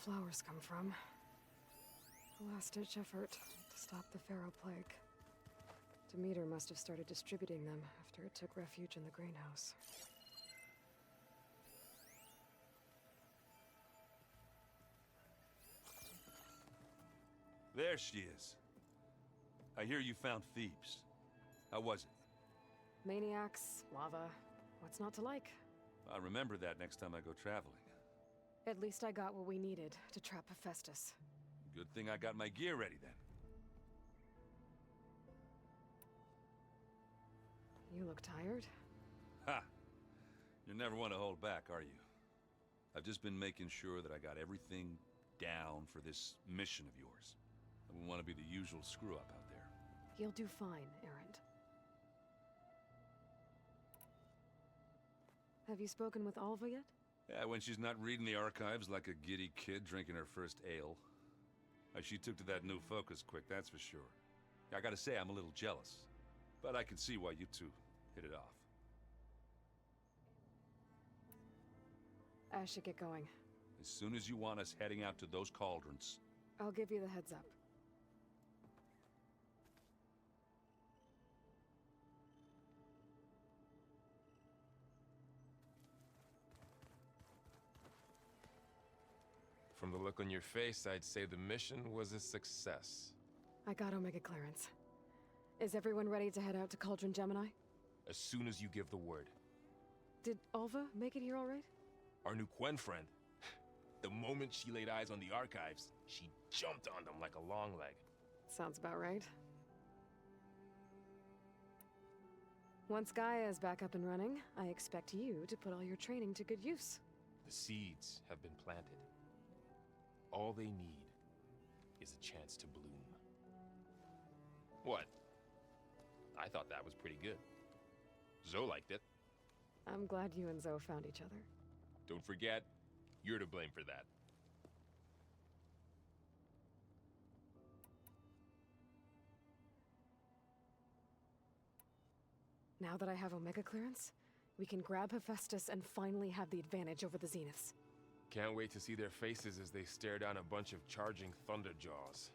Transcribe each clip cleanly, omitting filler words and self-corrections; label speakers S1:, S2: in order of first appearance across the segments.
S1: flowers come from. A last-ditch effort to stop the Pharaoh plague. Demeter must have started distributing them after it took refuge in the greenhouse.
S2: There she is. I hear you found Thebes. How was it?
S1: Maniacs, lava, what's not to like?
S2: I'll remember that next time I go traveling.
S1: At least I got what we needed to trap Hephaestus.
S2: Good thing I got my gear ready then.
S1: You look tired.
S2: Ha! You never want to hold back, are you? I've just been making sure that I got everything down for this mission of yours. I wouldn't want to be the usual screw-up out there.
S1: You'll do fine, Erend. Have you spoken with Alva yet?
S2: Yeah, when she's not reading the archives like a giddy kid drinking her first ale. She took to that new focus quick, that's for sure. I gotta say, I'm a little jealous. But I can see why you two hit it off.
S1: I should get going.
S2: As soon as you want us heading out to those cauldrons.
S1: I'll give you the heads up.
S3: From the look on your face, I'd say the mission was a success.
S1: I got Omega clearance. Is everyone ready to head out to Cauldron Gemini?
S3: As soon as you give the word.
S1: Did Alva make it here all right?
S3: Our new Quen friend. The moment she laid eyes on the archives, she jumped on them like a long leg.
S1: Sounds about right. Once Gaia is back up and running, I expect you to put all your training to good use.
S3: The seeds have been planted. All they need is a chance to bloom. What? I thought that was pretty good. Zoe liked it.
S1: I'm glad you and Zoe found each other.
S3: Don't forget, you're to blame for that.
S1: Now that I have Omega clearance, we can grab Hephaestus and finally have the advantage over the Zeniths.
S3: Can't wait to see their faces as they stare down a bunch of charging Thunderjaws.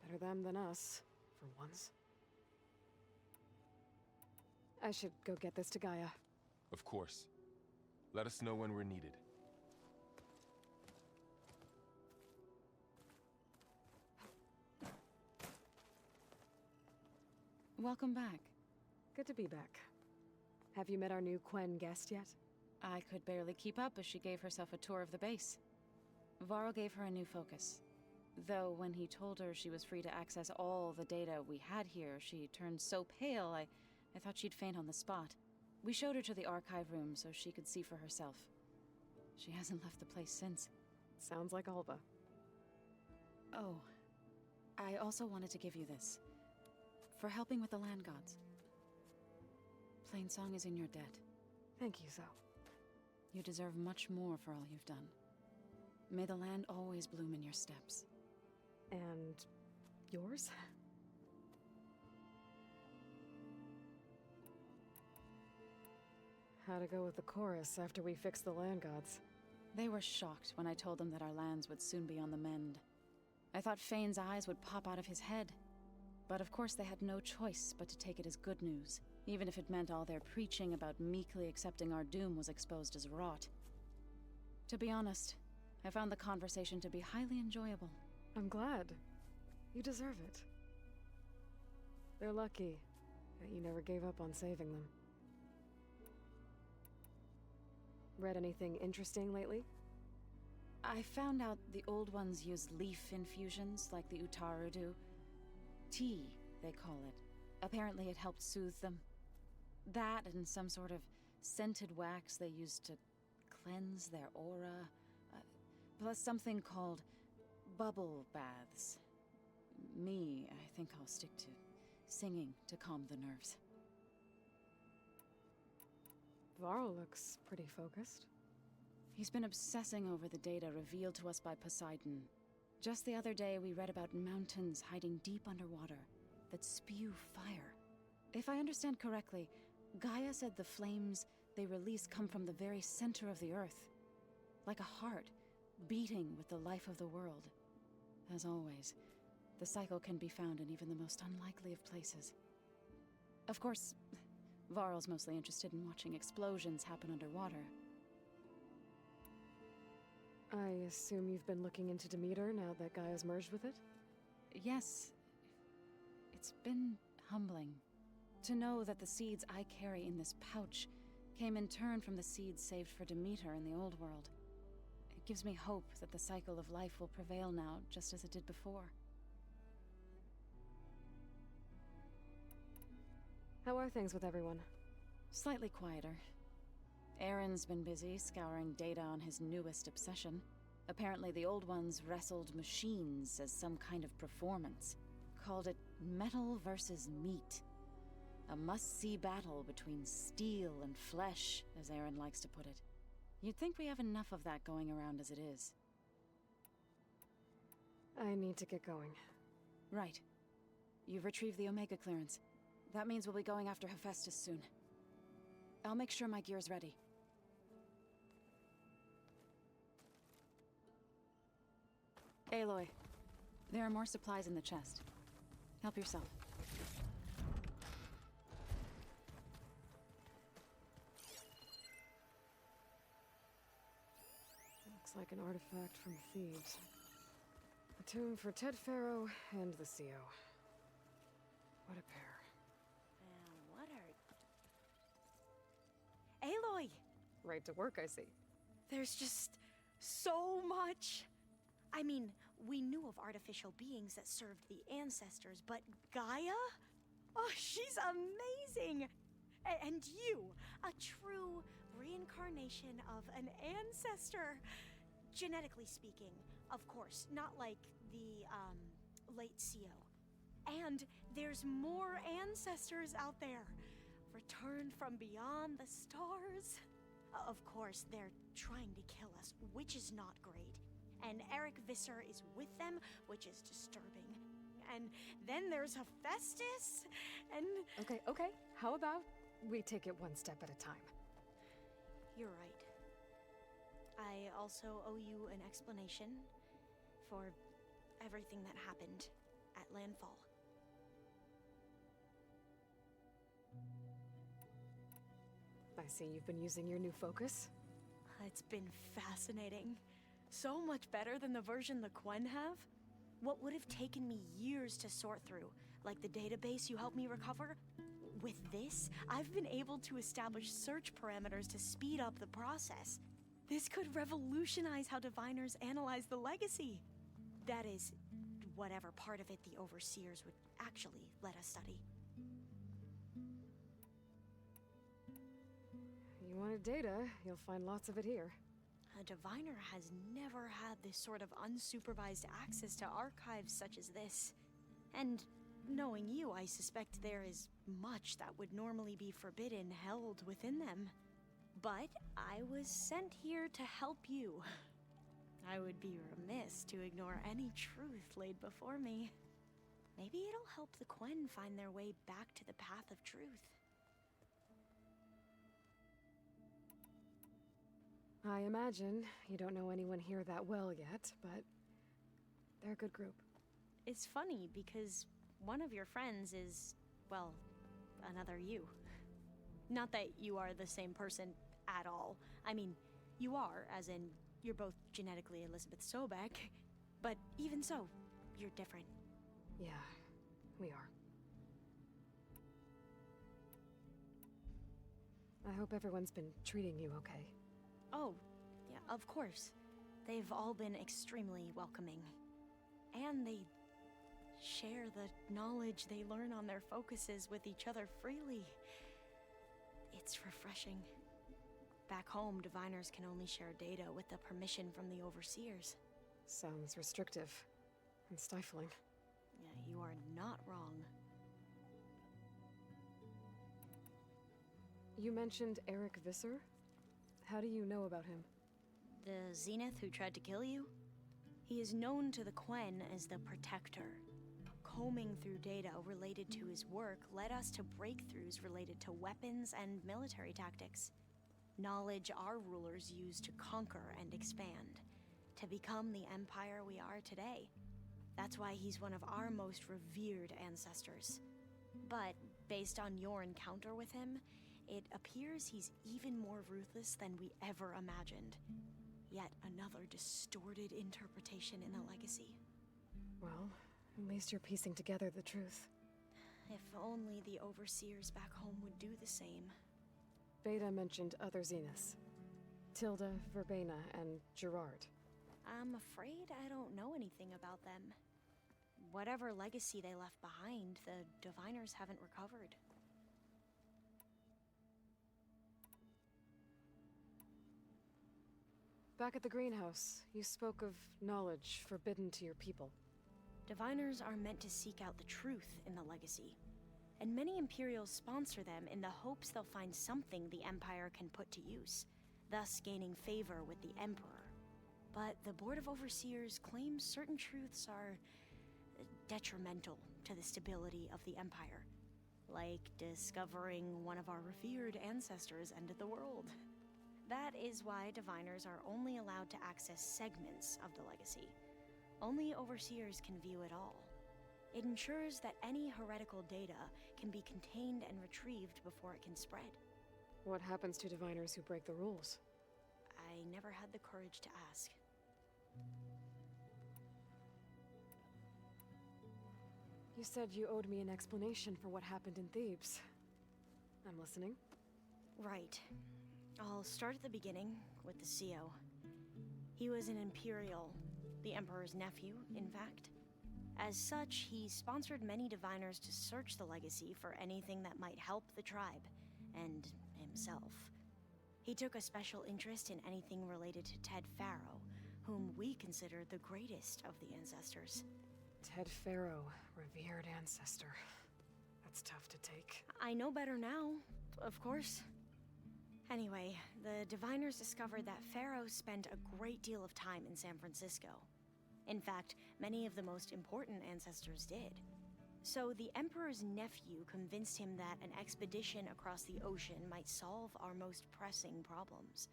S1: Better them than us, for once. I should go get this to Gaia.
S3: Of course. Let us know when we're needed.
S4: Welcome back.
S1: Good to be back. Have you met our new Quen guest yet?
S4: I could barely keep up as she gave herself a tour of the base. Varl gave her a new focus. Though when he told her she was free to access all the data we had here, she turned so pale I thought she'd faint on the spot. We showed her to the archive room so she could see for herself. She hasn't left the place since.
S1: Sounds like Alva.
S4: Oh, I also wanted to give you this. For helping with the land gods. Plainsong is in your debt.
S1: Thank you, Zoe.
S4: You deserve much more for all you've done. May the land always bloom in your steps.
S1: And yours? How'd it go with the chorus after we fixed the land gods?
S4: They were shocked when I told them that our lands would soon be on the mend. I thought Fane's eyes would pop out of his head. But of course they had no choice but to take it as good news, even if it meant all their preaching about meekly accepting our doom was exposed as rot. To be honest, I found the conversation to be highly enjoyable.
S1: I'm glad. You deserve it. They're lucky that you never gave up on saving them. Read anything interesting lately?
S4: I found out the old ones used leaf infusions like the Utaru do. Tea, they call it. Apparently it helped soothe them. That and some sort of scented wax they used to cleanse their aura. Plus something called bubble baths. I think I'll stick to singing to calm the nerves.
S1: Varl looks pretty focused.
S4: He's been obsessing over the data revealed to us by Poseidon. Just the other day, we read about mountains hiding deep underwater that spew fire. If I understand correctly, Gaia said the flames they release come from the very center of the earth. Like a heart, beating with the life of the world. As always, the cycle can be found in even the most unlikely of places. Of course, Varl's mostly interested in watching explosions happen underwater.
S1: I assume you've been looking into Demeter now that Gaia's merged with it?
S4: Yes. It's been humbling to know that the seeds I carry in this pouch came in turn from the seeds saved for Demeter in the old world. It gives me hope that the cycle of life will prevail now, just as it did before.
S1: How are things with everyone?
S4: Slightly quieter. Aaron's been busy scouring data on his newest obsession. Apparently the old ones wrestled machines as some kind of performance. Called it metal versus meat. A must-see battle between steel and flesh, as Aaron likes to put it. You'd think we have enough of that going around as it is.
S1: I need to get going.
S4: Right. You've retrieved the Omega clearance. That means we'll be going after Hephaestus soon. I'll make sure my gear's ready. Aloy, there are more supplies in the chest. Help yourself.
S1: Looks like an artifact from Thebes. A tomb for Ted Pharaoh and the CO. What a pair.
S5: What are... Aloy!
S1: Right to work, I see.
S5: There's just so much! I mean, we knew of artificial beings that served the ancestors, but Gaia? Oh, she's amazing! And you, a true reincarnation of an ancestor. Genetically speaking, of course, not like the, late CO. And there's more ancestors out there, returned from beyond the stars. Of course, they're trying to kill us, which is not great. And Eric Visser is with them, which is disturbing. And then there's Hephaestus, and...
S1: Okay. How about we take it one step at a time?
S5: You're right. I also owe you an explanation for everything that happened at Landfall.
S1: I see you've been using your new focus.
S5: It's been fascinating. So much better than the version the Quen have. What would have taken me years to sort through, like the database you helped me recover, with this, I've been able to establish search parameters to speed up the process. This could revolutionize how diviners analyze the legacy. That is, whatever part of it the Overseers would actually let us study.
S1: You wanted data, you'll find lots of it here.
S5: A diviner has never had this sort of unsupervised access to archives such as this. And knowing you, I suspect there is much that would normally be forbidden held within them. But I was sent here to help you. I would be remiss to ignore any truth laid before me. Maybe it'll help the Quen find their way back to the path of truth.
S1: I imagine you don't know anyone here that well yet, but they're a good group.
S5: It's funny because one of your friends is, well, another you. Not that you are the same person at all. I mean, you are, as in, you're both genetically Elizabeth Sobek, but even so, you're different.
S1: Yeah, we are. I hope everyone's been treating you okay.
S5: Oh, yeah, of course. They've all been extremely welcoming. And they share the knowledge they learn on their focuses with each other freely. It's refreshing. Back home, diviners can only share data with the permission from the Overseers.
S1: Sounds restrictive and stifling.
S5: Yeah, you are not wrong.
S1: You mentioned Eric Visser? How do you know about him?
S5: The Zenith who tried to kill you? He is known to the Quen as the Protector. Combing through data related to his work led us to breakthroughs related to weapons and military tactics. Knowledge our rulers use to conquer and expand. to become the empire we are today. That's why he's one of our most revered ancestors. But based on your encounter with him, it appears he's even more ruthless than we ever imagined. Yet another distorted interpretation in the legacy.
S1: Well, at least you're piecing together the truth.
S5: If only the overseers back home would do the same.
S1: Beta mentioned other Zeniths. Tilda, Verbena, and Gerard.
S5: I'm afraid I don't know anything about them. Whatever legacy they left behind, the Diviners haven't recovered.
S1: Back at the greenhouse, you spoke of knowledge forbidden to your people.
S5: Diviners are meant to seek out the truth in the legacy, and many Imperials sponsor them in the hopes they'll find something the Empire can put to use, thus gaining favor with the Emperor. But the Board of Overseers claims certain truths are detrimental to the stability of the Empire, like discovering one of our revered ancestors ended the world. That is why Diviners are only allowed to access segments of the legacy. Only Overseers can view it all. It ensures that any heretical data can be contained and retrieved before it can spread.
S1: What happens to Diviners who break the rules?
S5: I never had the courage to ask.
S1: You said you owed me an explanation for what happened in Thebes. I'm listening.
S5: Right. I'll start at the beginning with the CEO. He was an Imperial, the Emperor's nephew, in fact. As such, he sponsored many Diviners to search the legacy for anything that might help the tribe, and himself. He took a special interest in anything related to Ted Faro, whom we consider the greatest of the ancestors.
S1: Ted Faro, revered ancestor. That's tough to take.
S5: I know better now, of course. Anyway, the Diviners discovered that Faro spent a great deal of time in San Francisco. In fact, many of the most important ancestors did. So the Emperor's nephew convinced him that an expedition across the ocean might solve our most pressing problems.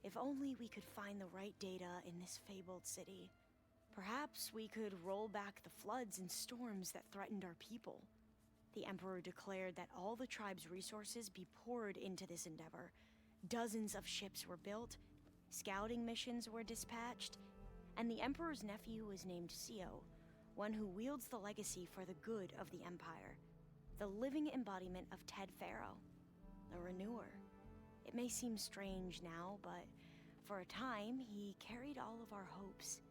S5: If only we could find the right data in this fabled city. Perhaps we could roll back the floods and storms that threatened our people. The Emperor declared that all the tribe's resources be poured into this endeavor. Dozens of ships were built, scouting missions were dispatched, and the Emperor's nephew was named CEO, one who wields the legacy for the good of the Empire. The living embodiment of Ted Faro, the Renewer. It may seem strange now, but for a time, he carried all of our hopes.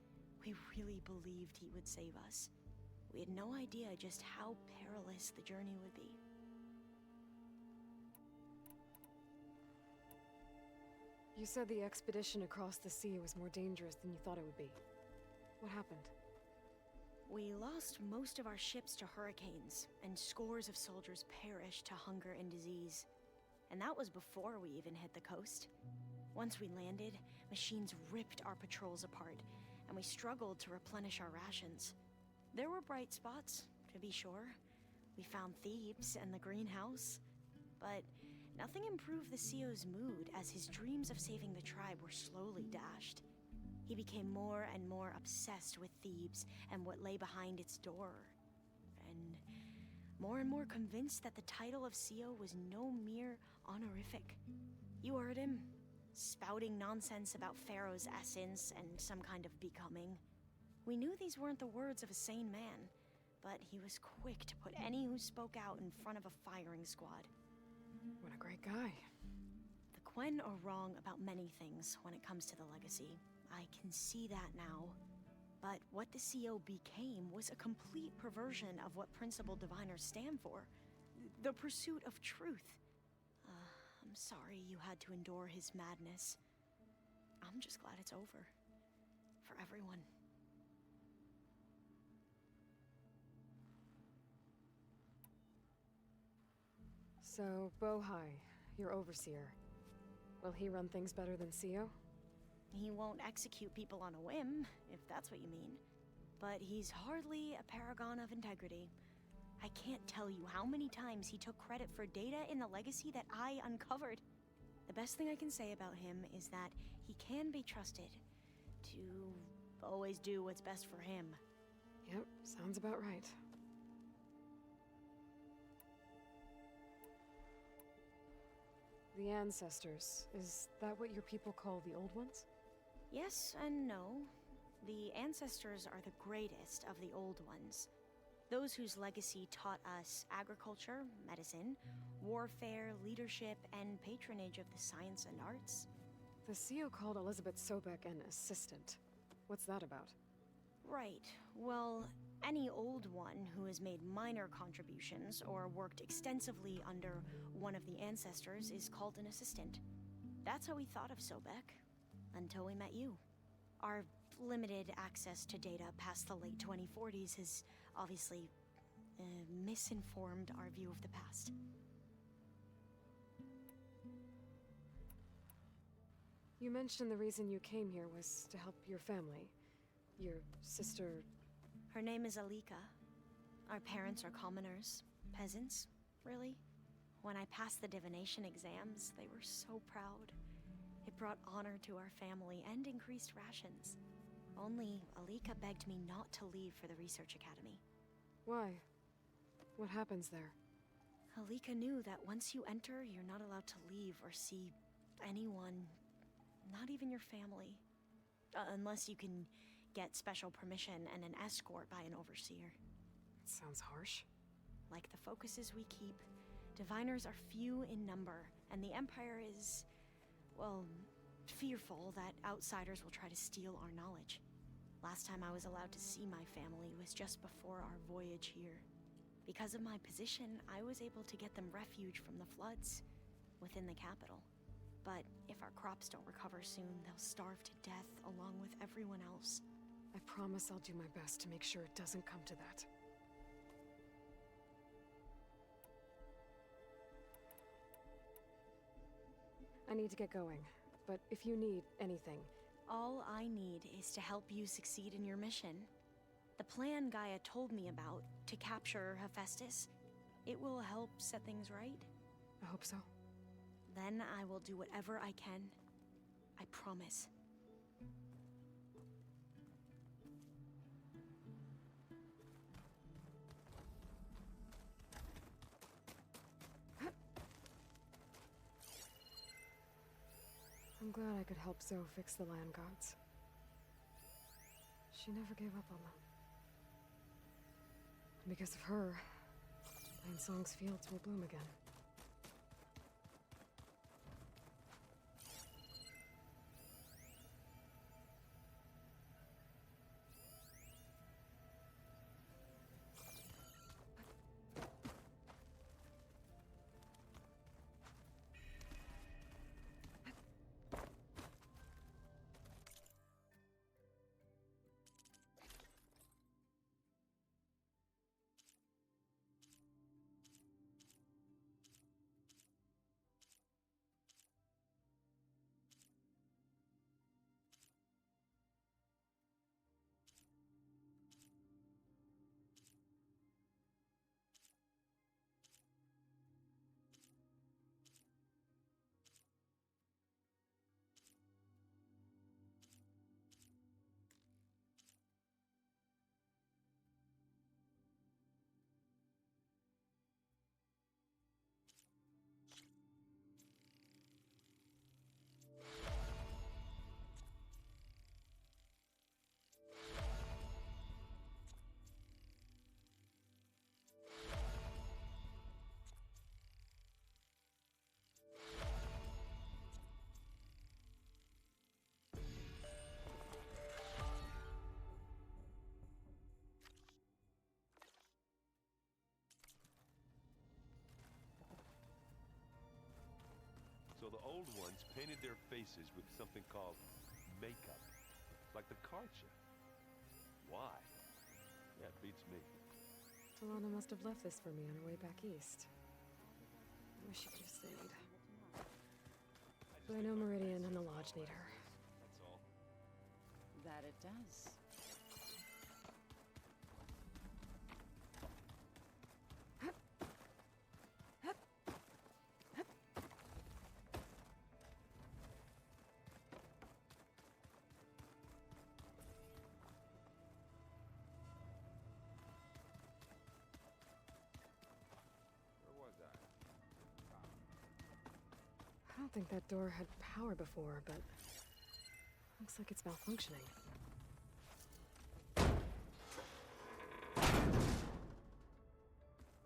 S5: We really believed he would save us. We had no idea just how perilous the journey would be.
S1: You said the expedition across the sea was more dangerous than you thought it would be. What happened?
S5: We lost most of our ships to hurricanes, and scores of soldiers perished to hunger and disease. And that was before we even hit the coast. Once we landed, machines ripped our patrols apart, and we struggled to replenish our rations. There were bright spots, to be sure. We found Thebes and the greenhouse, but nothing improved the CEO's mood as his dreams of saving the tribe were slowly dashed. He became more and more obsessed with Thebes and what lay behind its door, and more convinced that the title of CEO was no mere honorific. You heard him, spouting nonsense about Pharaoh's essence and some kind of becoming. We knew these weren't the words of a sane man, but he was quick to put any who spoke out in front of a firing squad.
S1: What a great guy.
S5: The Quen are wrong about many things when it comes to the legacy. I can see that now. But what the CEO became was a complete perversion of what Principal Diviners stand for. The pursuit of truth. I'm sorry you had to endure his madness. I'm just glad it's over. For everyone.
S1: So, Bohai, your overseer. Will he run things better than CEO?
S5: He won't execute people on a whim, if that's what you mean. But he's hardly a paragon of integrity. I can't tell you how many times he took credit for data in the legacy that I uncovered. The best thing I can say about him is that he can be trusted to always do what's best for him.
S1: Yep, sounds about right. The ancestors, is that what your people call the Old Ones?
S5: Yes and no. The ancestors are the greatest of the Old Ones. Those whose legacy taught us agriculture, medicine, warfare, leadership, and patronage of the science and arts.
S1: The CEO called Elizabeth Sobek an assistant. What's that about?
S5: Right. Well, any Old One who has made minor contributions or worked extensively under one of the ancestors is called an assistant. That's how we thought of Sobek, until we met you. Our limited access to data past the late 2040s has obviously misinformed our view of the past.
S1: You mentioned the reason you came here was to help your family. Your sister...
S5: Her name is Alika. Our parents are commoners. Peasants, really. When I passed the divination exams, they were so proud. It brought honor to our family and increased rations. Only Alika begged me not to leave for the research academy.
S1: Why? What happens there?
S5: Alika knew that once you enter, you're not allowed to leave or see anyone, not even your family. Unless you can get special permission and an escort by an overseer.
S1: It sounds harsh.
S5: Like the focuses we keep, diviners are few in number, and the Empire is, well, fearful that outsiders will try to steal our knowledge. Last time I was allowed to see my family was just before our voyage here. Because of my position, I was able to get them refuge from the floods within the capital. But if our crops don't recover soon, they'll starve to death along with everyone else.
S1: I promise I'll do my best to make sure it doesn't come to that. I need to get going, but if you need anything...
S5: All I need is to help you succeed in your mission. The plan Gaia told me about, to capture Hephaestus, it will help set things right.
S1: I hope so.
S5: Then I will do whatever I can. I promise.
S1: I'm glad I could help Zoe fix the land gods. She never gave up on them. And because of her, Plainsong's fields will bloom again.
S6: So the old ones painted their faces with something called makeup, like the Karcha. Why? That beats me.
S1: Talana must have left this for me on her way back east. I wish she could have stayed. But I know Meridian and the Lodge need her.
S6: That's all.
S4: That it does.
S1: don't think that door had power before, but looks like it's malfunctioning.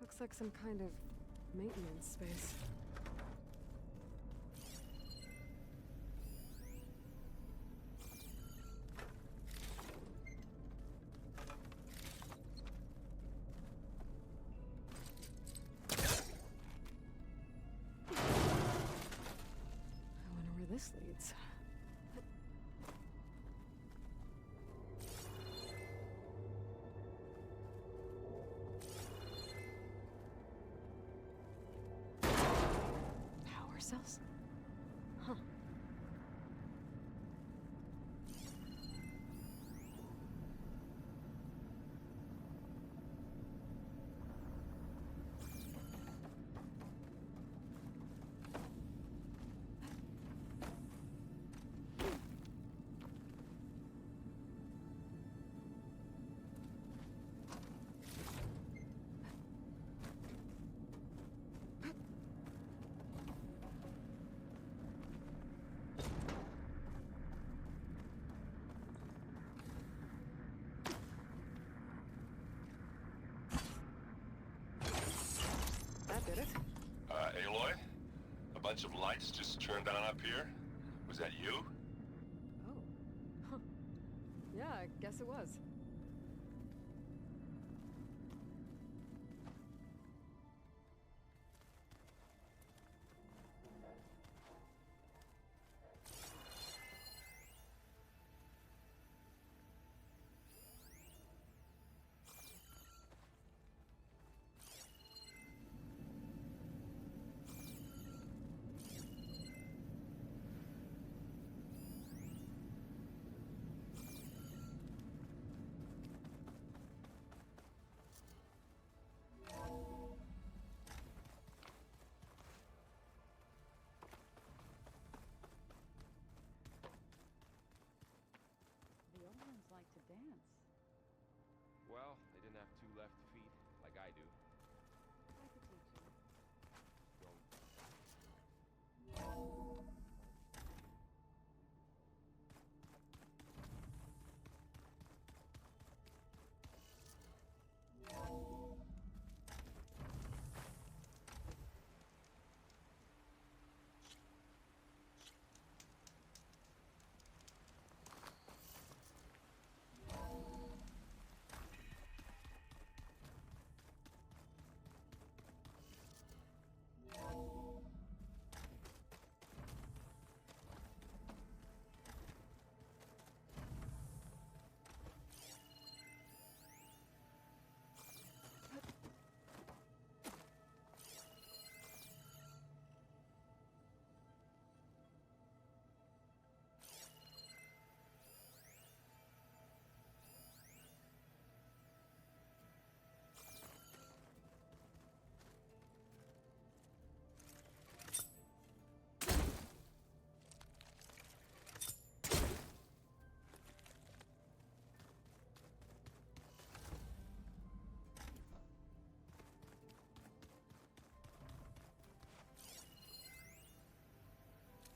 S1: Looks like some kind of maintenance space. I wonder where this leads. Power cells? Huh. That did it.
S6: Aloy? A bunch of lights just turned on up here? Was that you?
S1: Oh. Huh. Yeah, I guess it was.
S4: The old ones like to dance.
S3: Well, they didn't have two left feet like I do.
S4: I could teach you.
S3: Don't.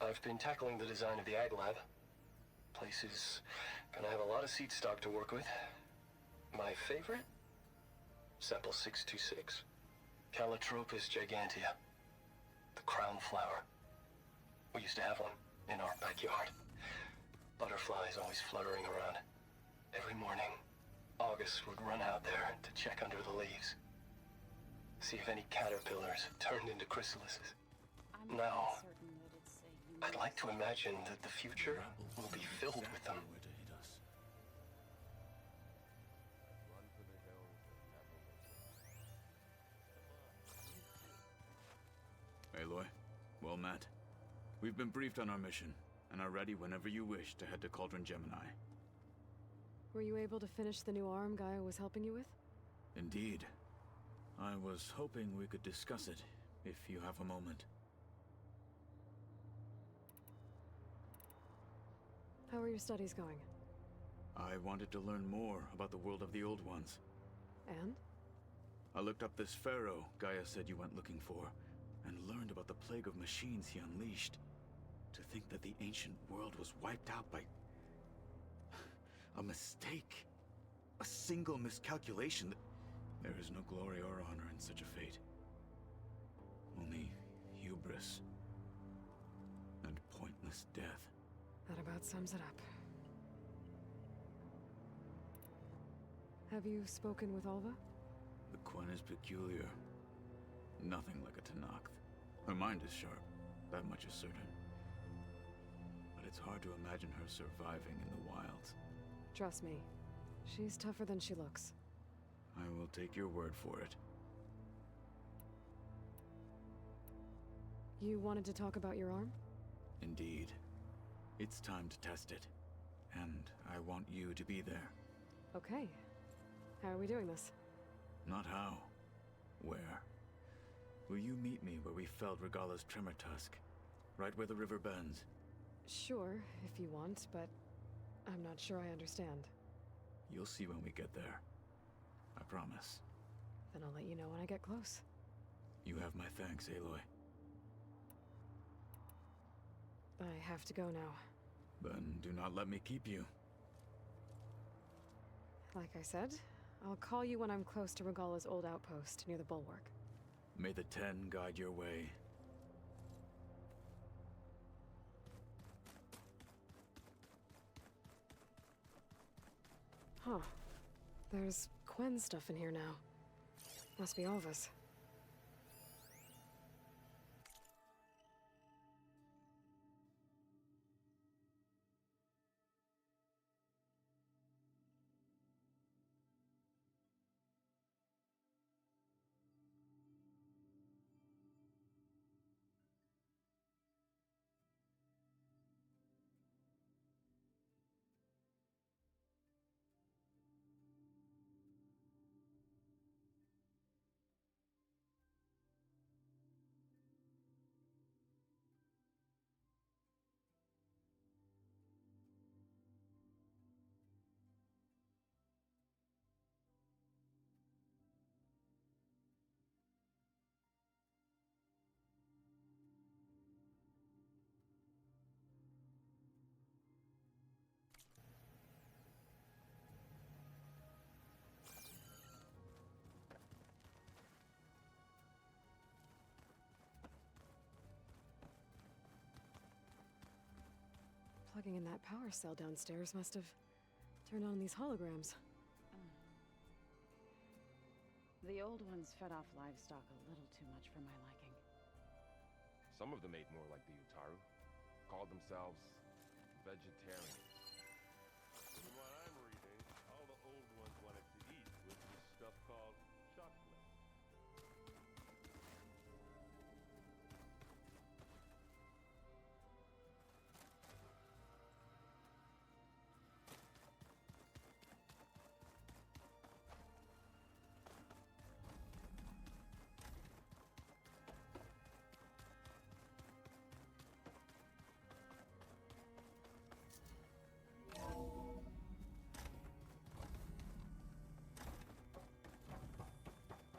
S7: I've been tackling the design of the Ag Lab. Place is gonna have a lot of seed stock to work with. My favorite? Sample 626. Calotropis gigantea. The crown flower. We used to have one in our backyard. Butterflies always fluttering around. Every morning, August would run out there to check under the leaves. See if any caterpillars turned into chrysalises.
S4: I'm
S7: No.
S4: not certain that it's a
S7: I'd like to imagine that the future will be filled with them.
S3: Run for the hills and never look.
S8: Aloy, well met. We've been briefed on our mission, and are ready whenever you wish to head to Cauldron Gemini.
S1: Were you able to finish the new arm Gaia was helping you with?
S8: Indeed. I was hoping we could discuss it, if you have a moment.
S1: How are your studies going?
S8: I wanted to learn more about the world of the Old Ones.
S1: And?
S8: I looked up this pharaoh Gaia said you went looking for, and learned about the plague of machines he unleashed. To think that the ancient world was wiped out by a mistake. A single miscalculation. There is no glory or honor in such a fate. Only hubris and pointless death.
S1: That about sums it up. Have you spoken with Alva?
S8: The Quen is peculiar. Nothing like a Tenakth. Her mind is sharp, that much is certain. But it's hard to imagine her surviving in the wilds.
S1: Trust me, she's tougher than she looks.
S8: I will take your word for it.
S1: You wanted to talk about your arm?
S8: Indeed. It's time to test it. And I want you to be there.
S1: Okay. How are we doing this?
S8: Not how. Where? Will you meet me where we felled Regalla's Tremor Tusk? Right where the river bends?
S1: Sure, if you want, but I'm not sure I understand.
S8: You'll see when we get there. I promise.
S1: Then I'll let you know when I get close.
S8: You have my thanks, Aloy.
S1: I have to go now.
S8: Then do not let me keep you.
S1: Like I said, I'll call you when I'm close to Regalla's old outpost near the bulwark.
S8: May the Ten guide your way.
S1: Huh. There's Quen stuff in here now. Must be Alva's. Plugging in that power cell downstairs must have turned on these holograms.
S4: The old ones fed off livestock a little too much for my liking.
S3: Some of them ate more like the Utaru. Called themselves vegetarians.
S6: From what I'm reading, all the old ones wanted to eat was this stuff called chocolate.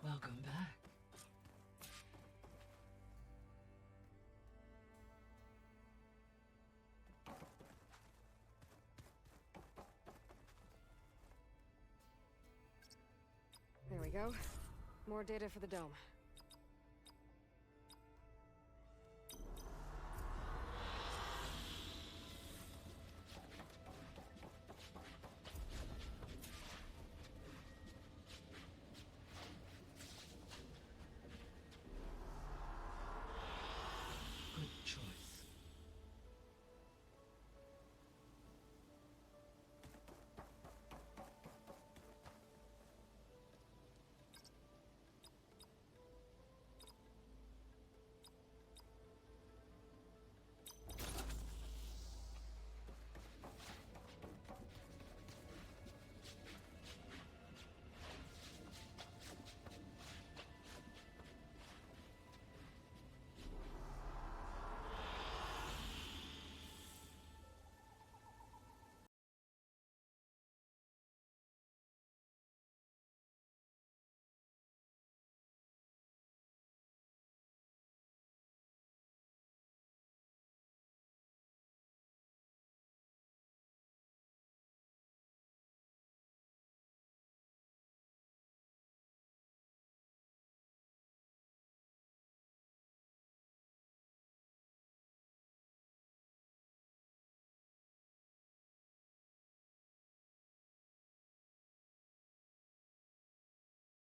S1: Welcome back. There we go. More data for the dome.